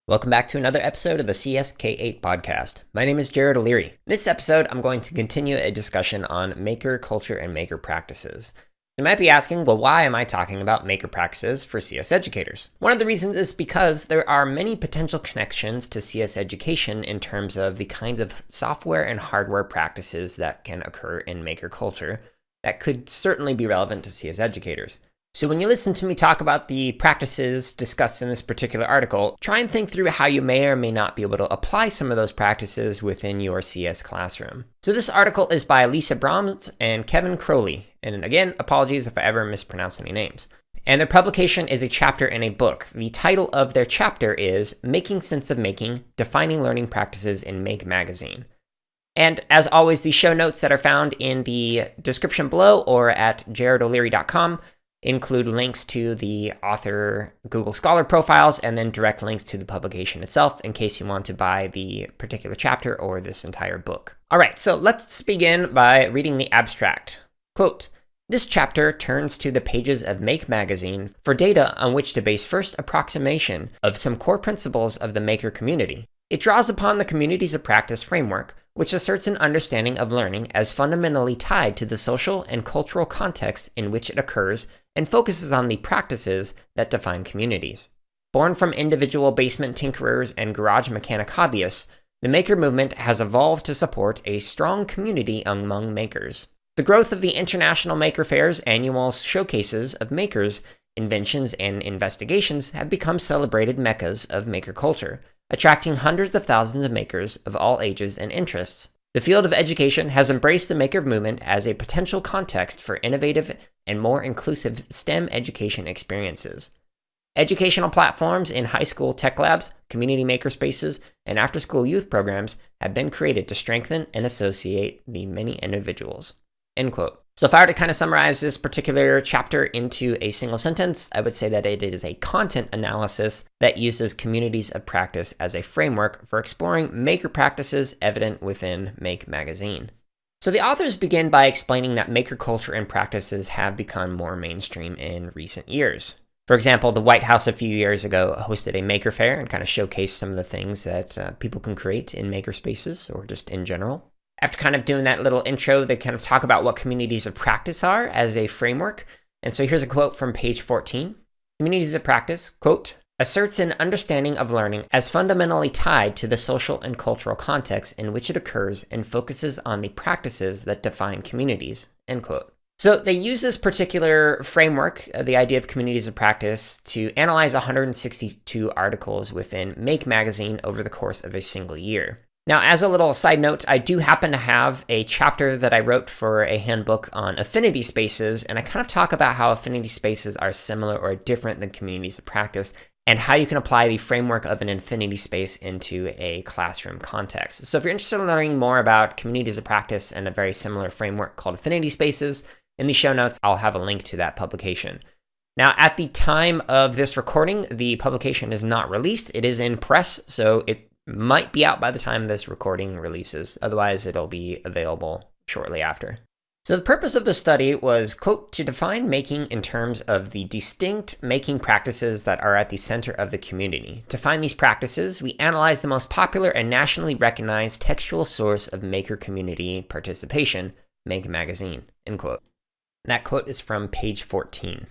Welcome back to another episode of the CSK8 podcast. My name is Jared O'Leary. In this episode, I'm going to continue a discussion on maker culture and maker practices. You might be asking, well, why am I talking about maker practices for CS educators? One of the reasons is because there are many potential connections to CS education in terms of the kinds of software and hardware practices that can occur in maker culture that could certainly be relevant to CS educators. So when you listen to me talk about the practices discussed in this particular article, try and think through how you may or may not be able to apply some of those practices within your CS classroom. So this article is by Lisa Brahms and Kevin Crowley. And again, apologies if I ever mispronounce any names. And their publication is a chapter in a book. The title of their chapter is Making Sense of Making, Defining Learning Practices in Make magazine. And as always, the show notes that are found in the description below or at jaredoleary.com include links to the author Google Scholar profiles and then direct links to the publication itself in case you want to buy the particular chapter or this entire book. All right, so let's begin by reading the abstract. Quote, "This chapter turns to the pages of Make magazine for data on which to base first approximation of some core principles of the maker community. It draws upon the communities of practice framework, which asserts an understanding of learning as fundamentally tied to the social and cultural context in which it occurs and focuses on the practices that define communities. Born from individual basement tinkerers and garage mechanic hobbyists, the maker movement has evolved to support a strong community among makers. The growth of the International Maker Fair's annual showcases of makers, inventions, and investigations have become celebrated meccas of maker culture, attracting hundreds of thousands of makers of all ages and interests. The field of education has embraced the maker movement as a potential context for innovative and more inclusive STEM education experiences. Educational platforms in high school tech labs, community makerspaces, and after-school youth programs have been created to strengthen and associate the many individuals." End quote. So if I were to kind of summarize this particular chapter into a single sentence, I would say that it is a content analysis that uses communities of practice as a framework for exploring maker practices evident within Make magazine. So the authors begin by explaining that maker culture and practices have become more mainstream in recent years. For example, the White House a few years ago hosted a maker fair and kind of showcased some of the things that people can create in makerspaces or just in general. After kind of doing that little intro, they kind of talk about what communities of practice are as a framework. And so here's a quote from page 14. Communities of practice, quote, "asserts an understanding of learning as fundamentally tied to the social and cultural context in which it occurs and focuses on the practices that define communities," end quote. So they use this particular framework, the idea of communities of practice, to analyze 162 articles within Make magazine over the course of a single year. Now, as a little side note, I do happen to have a chapter that I wrote for a handbook on affinity spaces, and I kind of talk about how affinity spaces are similar or different than communities of practice, and how you can apply the framework of an affinity space into a classroom context. So if you're interested in learning more about communities of practice and a very similar framework called affinity spaces, in the show notes, I'll have a link to that publication. Now, at the time of this recording, the publication is not released. It is in press, so it might be out by the time this recording releases. Otherwise, it'll be available shortly after. So the purpose of the study was, quote, "to define making in terms of the distinct making practices that are at the center of the community. To find these practices, we analyzed the most popular and nationally recognized textual source of maker community participation, Make magazine," end quote. And that quote is from page 14.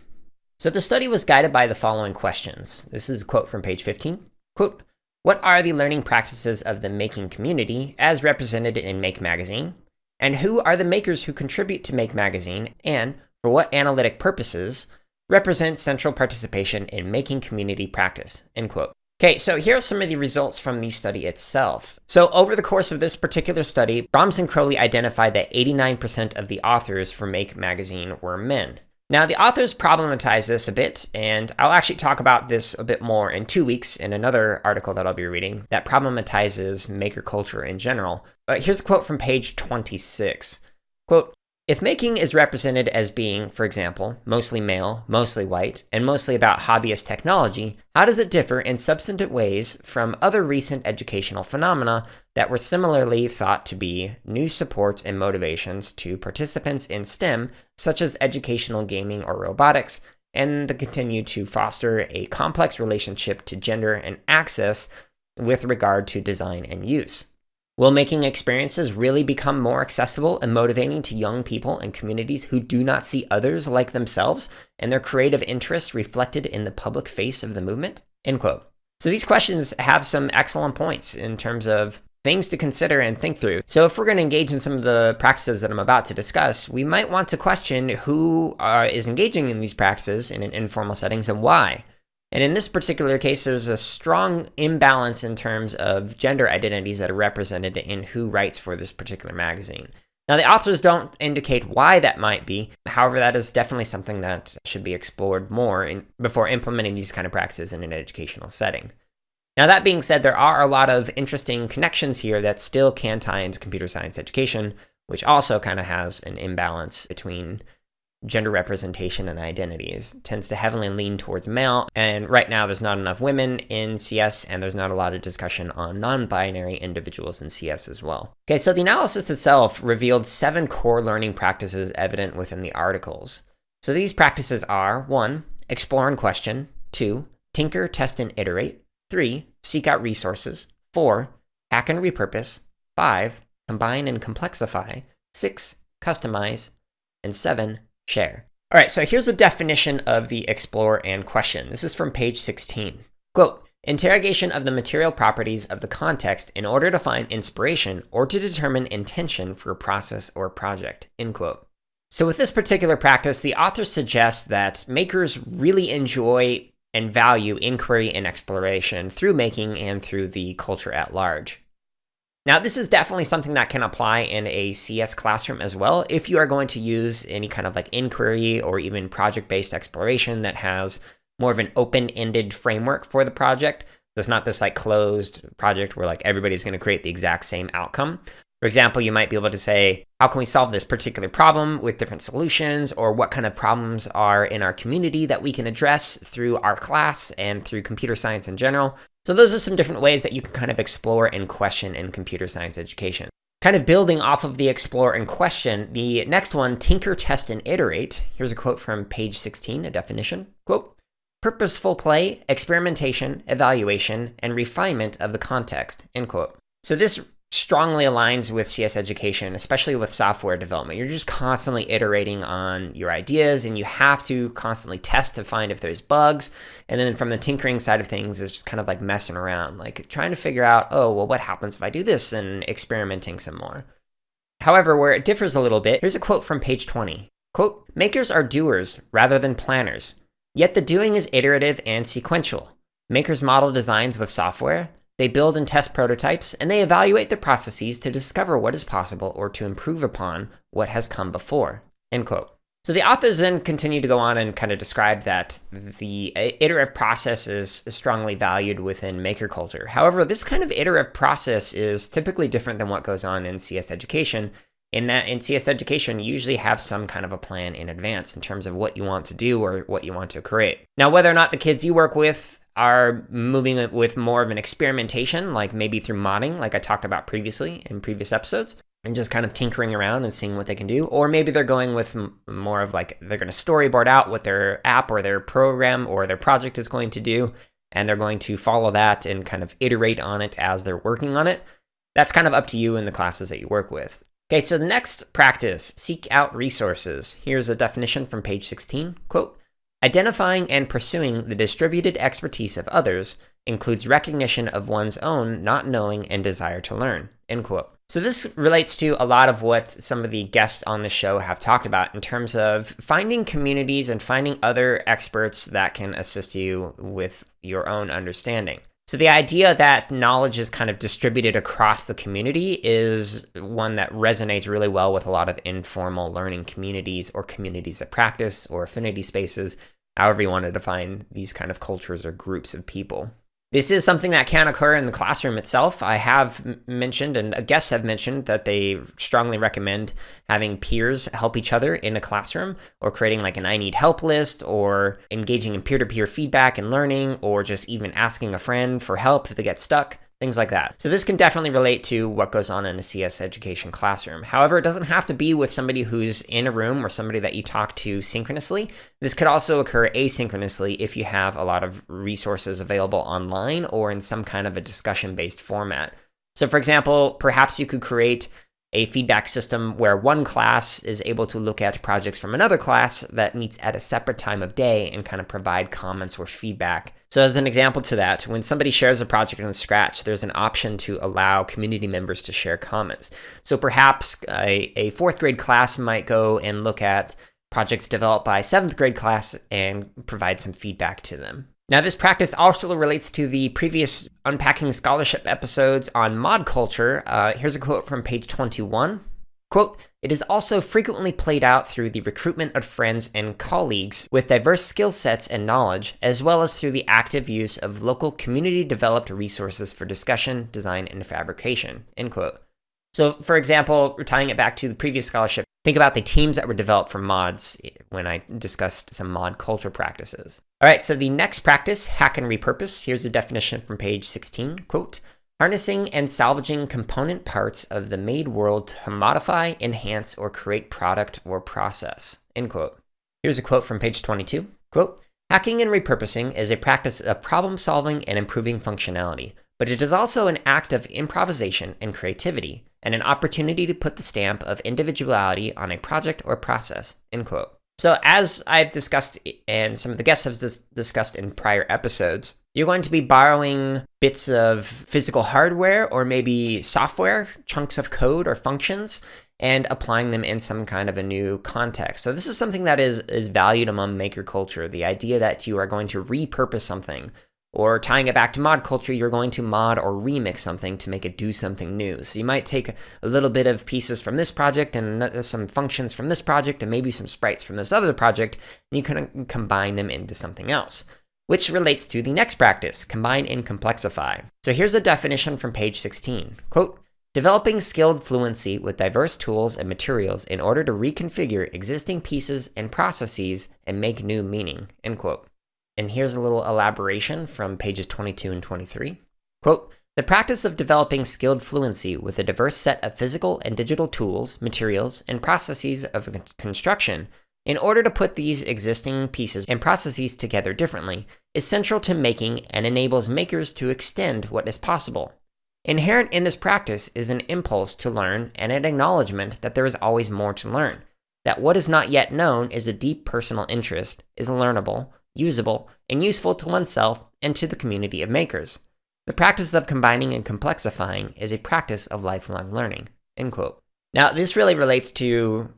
So the study was guided by the following questions. This is a quote from page 15. Quote, "What are the learning practices of the making community as represented in Make magazine? And who are the makers who contribute to Make magazine and, for what analytic purposes, represent central participation in making community practice?" End quote. Okay, so here are some of the results from the study itself. So over the course of this particular study, Brahms and Crowley identified that 89% of the authors for Make magazine were men. Now, the authors problematize this a bit, and I'll actually talk about this a bit more in 2 weeks in another article that I'll be reading that problematizes maker culture in general. But here's a quote from page 26. Quote, "If making is represented as being, for example, mostly male, mostly white, and mostly about hobbyist technology, how does it differ in substantive ways from other recent educational phenomena that were similarly thought to be new supports and motivations to participants in STEM, such as educational gaming or robotics, and that continue to foster a complex relationship to gender and access with regard to design and use? Will making experiences really become more accessible and motivating to young people and communities who do not see others like themselves and their creative interests reflected in the public face of the movement? End quote. So these questions have some excellent points in terms of things to consider and think through. So if we're going to engage in some of the practices that I'm about to discuss, we might want to question who is engaging in these practices in an informal settings and why. And in this particular case, there's a strong imbalance in terms of gender identities that are represented in who writes for this particular magazine. Now, the authors don't indicate why that might be. However, that is definitely something that should be explored more before implementing these kind of practices in an educational setting. Now, that being said, there are a lot of interesting connections here that still can tie into computer science education, which also kind of has an imbalance between gender representation and identities. It tends to heavily lean towards male, and right now there's not enough women in CS, and there's not a lot of discussion on non-binary individuals in CS as well. Okay, so the analysis itself revealed 7 core learning practices evident within the articles. So these practices are: 1, explore and question; 2, tinker, test, and iterate; 3, seek out resources; 4, hack and repurpose; 5, combine and complexify; 6, customize; and 7, share. All right, so here's a definition of the explore and question. This is from page 16. Quote, interrogation of the material properties of the context in order to find inspiration or to determine intention for a process or project, end quote. So with this particular practice, the author suggests that makers really enjoy and value inquiry and exploration through making and through the culture at large. Now, this is definitely something that can apply in a CS classroom as well. If you are going to use any kind of like inquiry or even project-based exploration that has more of an open-ended framework for the project, there's not this like closed project where like everybody's going to create the exact same outcome. For example, you might be able to say, how can we solve this particular problem with different solutions, or what kind of problems are in our community that we can address through our class and through computer science in general. So those are some different ways that you can kind of explore and question in computer science education. Kind of building off of the explore and question, the next one, tinker, test, and iterate. Here's a quote from page 16, a definition. Quote, purposeful play, experimentation, evaluation, and refinement of the context, end quote. So this strongly aligns with CS education, especially with software development. You're just constantly iterating on your ideas, and you have to constantly test to find if there's bugs. And then from the tinkering side of things, it's just kind of like messing around, like trying to figure out, oh, well, what happens if I do this, and experimenting some more. However, where it differs a little bit, here's a quote from page 20. Quote, makers are doers rather than planners, yet the doing is iterative and sequential. Makers model designs with software. They build and test prototypes, and they evaluate the processes to discover what is possible or to improve upon what has come before, end quote. So the authors then continue to go on and kind of describe that the iterative process is strongly valued within maker culture. However, this kind of iterative process is typically different than what goes on in CS education, in that in CS education, you usually have some kind of a plan in advance in terms of what you want to do or what you want to create. Now, whether or not the kids you work with are moving with more of an experimentation, like maybe through modding, like I talked about previously in previous episodes, and just kind of tinkering around and seeing what they can do. Or maybe they're going with more of like, they're going to storyboard out what their app or their program or their project is going to do, and they're going to follow that and kind of iterate on it as they're working on it. That's kind of up to you in the classes that you work with. Okay, so the next practice, seek out resources. Here's a definition from page 16, quote, identifying and pursuing the distributed expertise of others includes recognition of one's own not knowing and desire to learn, end quote. So this relates to a lot of what some of the guests on the show have talked about in terms of finding communities and finding other experts that can assist you with your own understanding. So the idea that knowledge is kind of distributed across the community is one that resonates really well with a lot of informal learning communities or communities of practice or affinity spaces, however you want to define these kind of cultures or groups of people. This is something that can occur in the classroom itself. I have mentioned, and guests have mentioned, that they strongly recommend having peers help each other in a classroom, or creating like an I need help list, or engaging in peer-to-peer feedback and learning, or just even asking a friend for help if they get stuck. things like that. So this can definitely relate to what goes on in a CS education classroom. However, it doesn't have to be with somebody who's in a room or somebody that you talk to synchronously. This could also occur asynchronously if you have a lot of resources available online or in some kind of a discussion-based format. So for example, perhaps you could create a feedback system where one class is able to look at projects from another class that meets at a separate time of day and kind of provide comments or feedback. So as an example to that, when somebody shares a project in Scratch, there's an option to allow community members to share comments. So perhaps a fourth grade class might go and look at projects developed by seventh grade class and provide some feedback to them. Now, this practice also relates to the previous Unpacking Scholarship episodes on mod culture. Here's a quote from page 21. Quote, "It is also frequently played out through the recruitment of friends and colleagues with diverse skill sets and knowledge, as well as through the active use of local community-developed resources for discussion, design, and fabrication." End quote. So, for example, tying it back to the previous scholarship, think about the teams that were developed for mods when I discussed some mod culture practices. All right, so the next practice, hack and repurpose. Here's a definition from page 16. Quote, "Harnessing and salvaging component parts of the made world to modify, enhance, or create product or process." End quote. Here's a quote from page 22. Quote, "Hacking and repurposing is a practice of problem solving and improving functionality, but it is also an act of improvisation and creativity, and an opportunity to put the stamp of individuality on a project or process." End quote. So as I've discussed, and some of the guests have discussed in prior episodes, you're going to be borrowing bits of physical hardware or maybe software, chunks of code or functions, and applying them in some kind of a new context. So this is something that is valued among maker culture, the idea that you are going to repurpose something. Or tying it back to mod culture, you're going to mod or remix something to make it do something new. So you might take a little bit of pieces from this project and some functions from this project and maybe some sprites from this other project, and you can combine them into something else. Which relates to the next practice, combine and complexify. So here's a definition from page 16. Quote, "Developing skilled fluency with diverse tools and materials in order to reconfigure existing pieces and processes and make new meaning." End quote. And here's a little elaboration from pages 22 and 23. Quote, "The practice of developing skilled fluency with a diverse set of physical and digital tools, materials, and processes of construction in order to put these existing pieces and processes together differently is central to making and enables makers to extend what is possible. Inherent in this practice is an impulse to learn and an acknowledgement that there is always more to learn, that what is not yet known is a deep personal interest, is learnable, usable, and useful to oneself and to the community of makers. The practice of combining and complexifying is a practice of lifelong learning." End quote. Now, this really relates to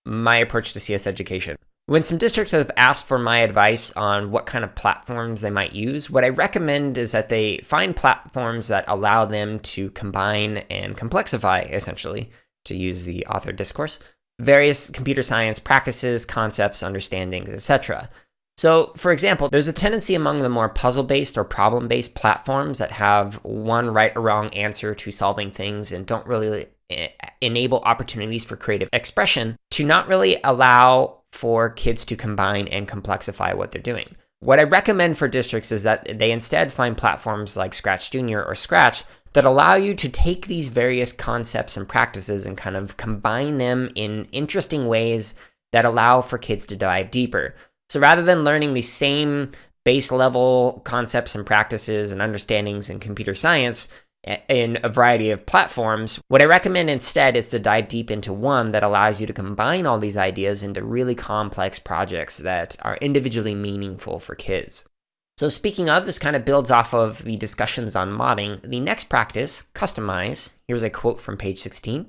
my approach to CS education. When some districts have asked for my advice on what kind of platforms they might use, what I recommend is that they find platforms that allow them to combine and complexify, essentially, to use the author discourse, various computer science practices, concepts, understandings, etc. So, for example, there's a tendency among the more puzzle-based or problem-based platforms that have one right or wrong answer to solving things and don't really enable opportunities for creative expression to not really allow for kids to combine and complexify what they're doing. What I recommend for districts is that they instead find platforms like Scratch Junior or Scratch that allow you to take these various concepts and practices and kind of combine them in interesting ways that allow for kids to dive deeper. So rather than learning the same base level concepts and practices and understandings in computer science in a variety of platforms, what I recommend instead is to dive deep into one that allows you to combine all these ideas into really complex projects that are individually meaningful for kids. So speaking of, this kind of builds off of the discussions on modding. The next practice, customize, here's a quote from page 16.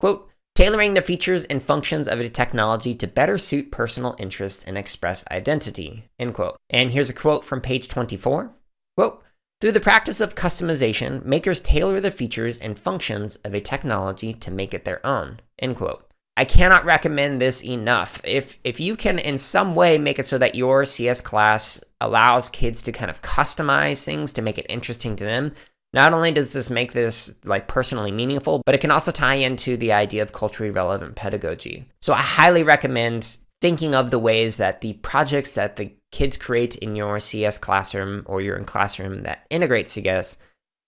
Quote, "Tailoring the features and functions of a technology to better suit personal interest and express identity." End quote. And here's a quote from page 24. Quote, "Through the practice of customization, makers tailor the features and functions of a technology to make it their own." End quote. I cannot recommend this enough. If you can in some way make it so that your CS class allows kids to kind of customize things to make it interesting to them, not only does this make this like personally meaningful, but it can also tie into the idea of culturally relevant pedagogy. So I highly recommend thinking of the ways that the projects that the kids create in your CS classroom or your classroom that integrate CS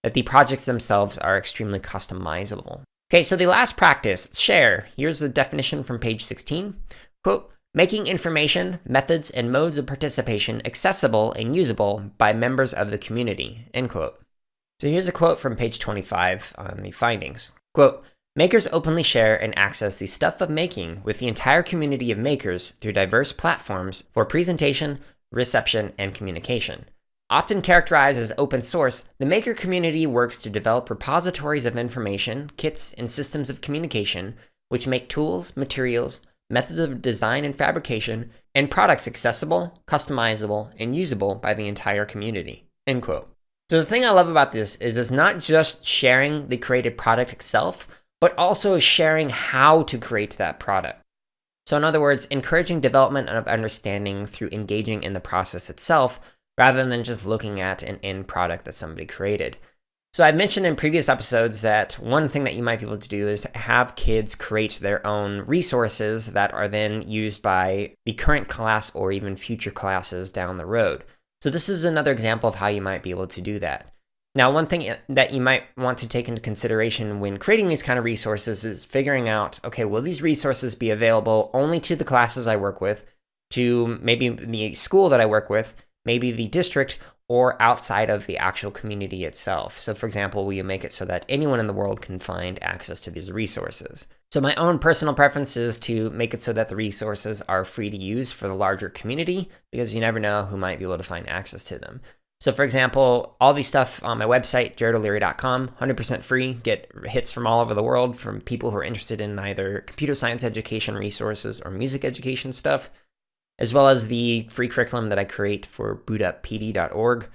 that the projects themselves are extremely customizable. Okay, so the last practice, share. Here's the definition from page 16. Quote, making information, methods, and modes of participation accessible and usable by members of the community, end quote. So here's a quote from page 25 on the findings. Quote, makers openly share and access the stuff of making with the entire community of makers through diverse platforms for presentation, reception, and communication. Often characterized as open source, the maker community works to develop repositories of information, kits, and systems of communication, which make tools, materials, methods of design and fabrication, and products accessible, customizable, and usable by the entire community, end quote. So the thing I love about this is it's not just sharing the created product itself, but also sharing how to create that product. So in other words, encouraging development of understanding through engaging in the process itself, rather than just looking at an end product that somebody created. So I mentioned in previous episodes that one thing that you might be able to do is have kids create their own resources that are then used by the current class or even future classes down the road. So this is another example of how you might be able to do that. Now, one thing that you might want to take into consideration when creating these kind of resources is figuring out, okay, will these resources be available only to the classes I work with, to maybe the school that I work with, maybe the district, or outside of the actual community itself. So for example, will you make it so that anyone in the world can find access to these resources? So my own personal preference is to make it so that the resources are free to use for the larger community, because you never know who might be able to find access to them. So for example, all these stuff on my website, jaredoleary.com, 100% free, get hits from all over the world from people who are interested in either computer science education resources or music education stuff, as well as the free curriculum that I create for bootuppd.org.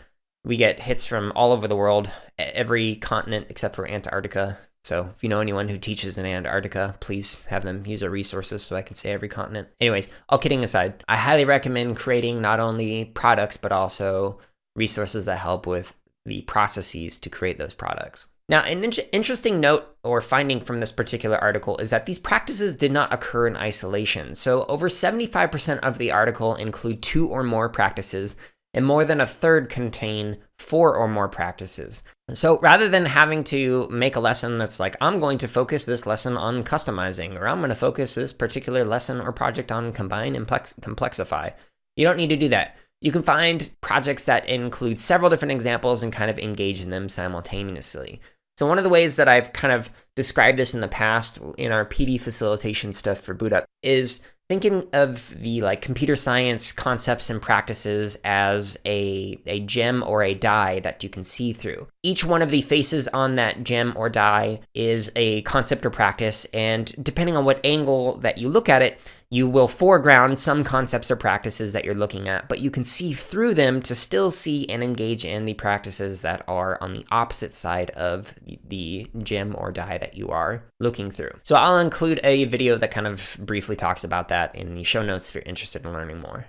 We get hits from all over the world, every continent except for Antarctica. So if you know anyone who teaches in Antarctica, please have them use our resources so I can say every continent. Anyways, all kidding aside, I highly recommend creating not only products, but also resources that help with the processes to create those products. Now, an interesting note or finding from this particular article is that these practices did not occur in isolation. So over 75% of the article include 2 or more practices, and more than a third contain 4 or more practices. So rather than having to make a lesson that's like, I'm going to focus this lesson on customizing, or I'm going to focus this particular lesson or project on combine and complexify, you don't need to do that. You can find projects that include several different examples and kind of engage in them simultaneously. So one of the ways that I've kind of described this in the past in our PD facilitation stuff for Boot Up is thinking of the computer science concepts and practices as a gem or a die that you can see through. Each one of the faces on that gem or die is a concept or practice, and depending on what angle that you look at it, you will foreground some concepts or practices that you're looking at, but you can see through them to still see and engage in the practices that are on the opposite side of the gem or die that you are looking through. So I'll include a video that kind of briefly talks about that in the show notes if you're interested in learning more.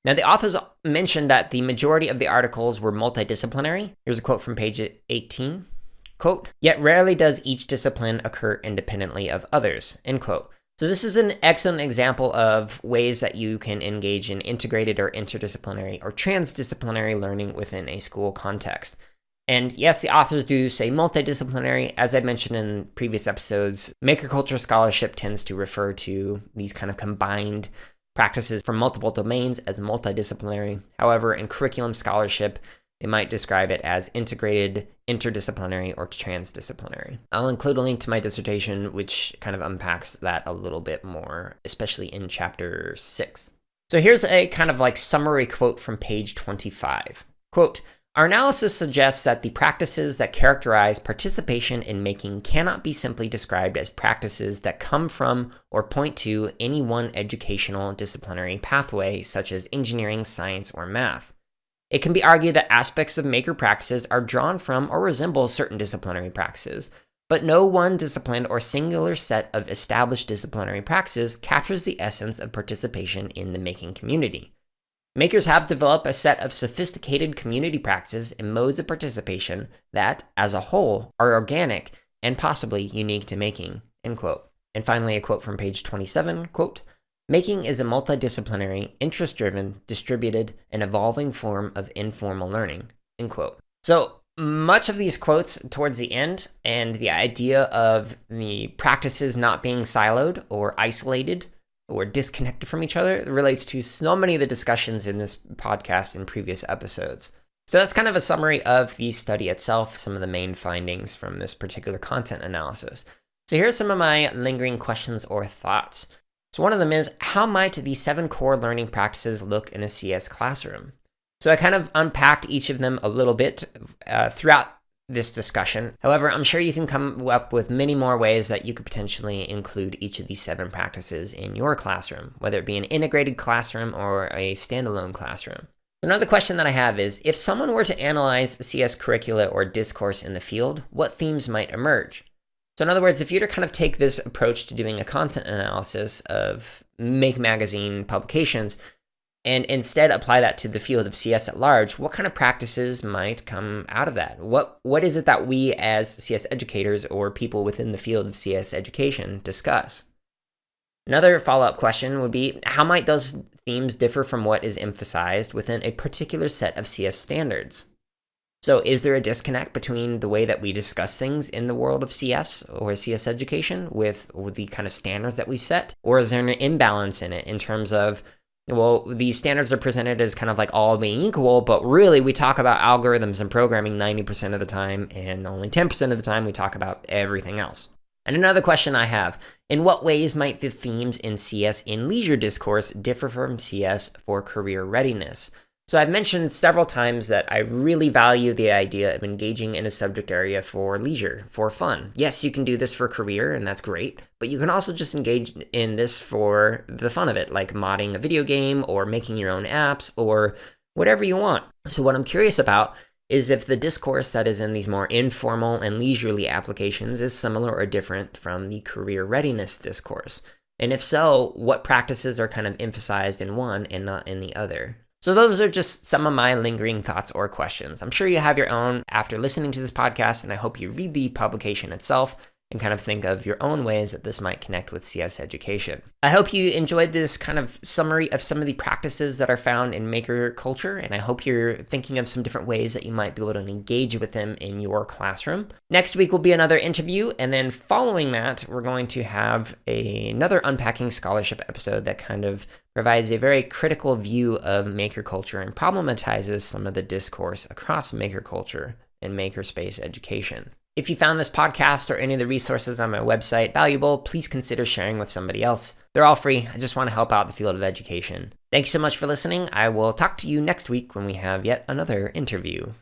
Now, the authors mentioned that the majority of the articles were multidisciplinary. Here's a quote from page 18. Quote, yet rarely does each discipline occur independently of others, end quote. So this is an excellent example of ways that you can engage in integrated or interdisciplinary or transdisciplinary learning within a school context. And yes, the authors do say multidisciplinary. As I mentioned in previous episodes, maker culture scholarship tends to refer to these kind of combined practices from multiple domains as multidisciplinary. However, in curriculum scholarship, they might describe it as integrated, interdisciplinary, or transdisciplinary. I'll include a link to my dissertation, which kind of unpacks that a little bit more, especially in chapter 6. So here's a kind of summary quote from page 25. Quote, our analysis suggests that the practices that characterize participation in making cannot be simply described as practices that come from or point to any one educational disciplinary pathway, such as engineering, science, or math. It can be argued that aspects of maker practices are drawn from or resemble certain disciplinary practices, but no one discipline or singular set of established disciplinary practices captures the essence of participation in the making community. Makers have developed a set of sophisticated community practices and modes of participation that, as a whole, are organic and possibly unique to making, end quote. And finally, a quote from page 27, quote, making is a multidisciplinary, interest-driven, distributed, and evolving form of informal learning, end quote. So much of these quotes towards the end and the idea of the practices not being siloed or isolated or disconnected from each other relates to so many of the discussions in this podcast in previous episodes. So that's kind of a summary of the study itself, some of the main findings from this particular content analysis. So here are some of my lingering questions or thoughts. So one of them is, how might the 7 core learning practices look in a CS classroom? So I kind of unpacked each of them a little bit throughout this discussion. However, I'm sure you can come up with many more ways that you could potentially include each of these 7 practices in your classroom, whether it be an integrated classroom or a standalone classroom. Another question that I have is, if someone were to analyze CS curricula or discourse in the field, what themes might emerge? So in other words, if you were to kind of take this approach to doing a content analysis of Make magazine publications, and instead apply that to the field of CS at large, what kind of practices might come out of that? What is it that we as CS educators or people within the field of CS education discuss? Another follow-up question would be, how might those themes differ from what is emphasized within a particular set of CS standards? So is there a disconnect between the way that we discuss things in the world of CS or CS education with the kind of standards that we've set? Or is there an imbalance in it in terms of, well, these standards are presented as kind of like all being equal, but really we talk about algorithms and programming 90% of the time, and only 10% of the time we talk about everything else. And another question I have, in what ways might the themes in CS in leisure discourse differ from CS for career readiness? So I've mentioned several times that I really value the idea of engaging in a subject area for leisure, for fun. Yes, you can do this for career, and that's great, but you can also just engage in this for the fun of it, like modding a video game or making your own apps or whatever you want. So what I'm curious about is if the discourse that is in these more informal and leisurely applications is similar or different from the career readiness discourse. And if so, what practices are kind of emphasized in one and not in the other? So those are just some of my lingering thoughts or questions. I'm sure you have your own after listening to this podcast, and I hope you read the publication itself and kind of think of your own ways that this might connect with CS education. I hope you enjoyed this kind of summary of some of the practices that are found in maker culture, and I hope you're thinking of some different ways that you might be able to engage with them in your classroom. Next week will be another interview, and then following that, we're going to have another Unpacking Scholarship episode that kind of provides a very critical view of maker culture and problematizes some of the discourse across maker culture and makerspace education. If you found this podcast or any of the resources on my website valuable, please consider sharing with somebody else. They're all free. I just want to help out the field of education. Thanks so much for listening. I will talk to you next week when we have yet another interview.